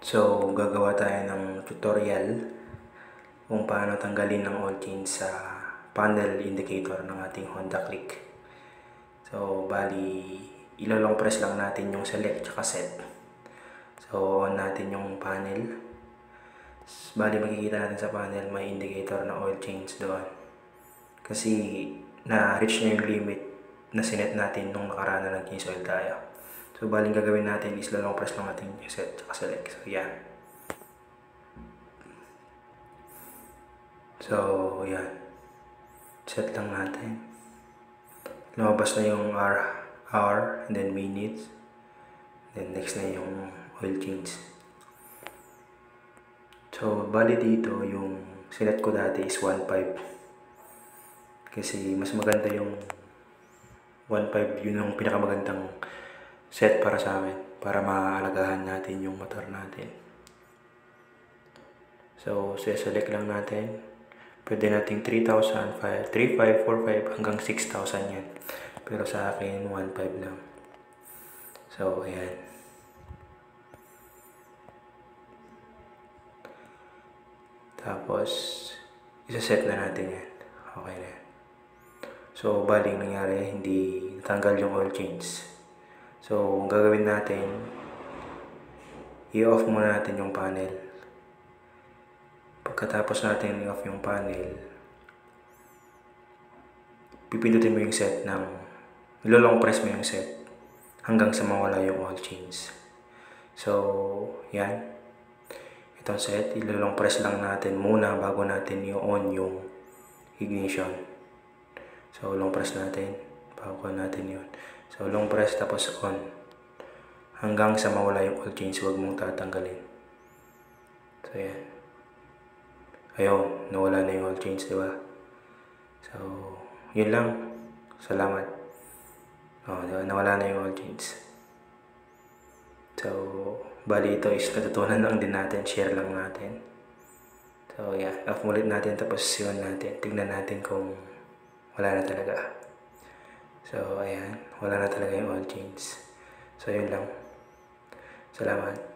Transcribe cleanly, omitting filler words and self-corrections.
So, gagawa tayo ng tutorial kung paano tanggalin ang oil change sa panel indicator ng ating Honda Click. So, bali, ilalong press lang natin yung select at set. So, on natin yung panel. Bali, makikita natin sa panel may indicator na oil change doon. Kasi, na-reach na yung limit na sinet natin nung nakaraan na nag-change oil tayo. So, baling gagawin natin is long press lang natin yung set at select. So, yan. So, yan. Set lang natin. Lumabas na yung hour, and then minutes. Then, next na yung oil change. So, bali dito, yung sinet ko dati is 1.5. Kasi, mas maganda yung 1.5, yun yung pinakamagandang set para sa amin, para maaalagahan natin yung motor natin. So, select lang natin. Pwede nating 3,000, 3,500, 4,500 hanggang 6,000 yan. Pero sa akin, 1.5 lang. So, ayan. Tapos, isa-set na natin yan. Okay na yan. So, baling nangyari, hindi natanggal yung oil change. So, ang gagawin natin, i-off muna natin yung panel. Pagkatapos natin i-off yung panel, pipindutin mo yung set ng, ilolong press mo yung set hanggang sa mawala yung oil change. So, yan. Itong set, ilolong press lang natin muna bago natin i-on yung ignition. So, long press natin bago natin yun. So, long press tapos on. Hanggang sa mawala yung oil change, huwag mong tatanggalin. So, yan. Ayun, nawala na yung oil change, diba? So, yun lang. Salamat. Diba? Nawala na yung oil change. So, bali ito is natutunan lang din natin. Share lang natin. So, yeah. Off ulit natin tapos yun natin. Tignan natin kung wala na talaga. So, ayan. Wala na talaga yung oil change. So, yun lang. Salamat.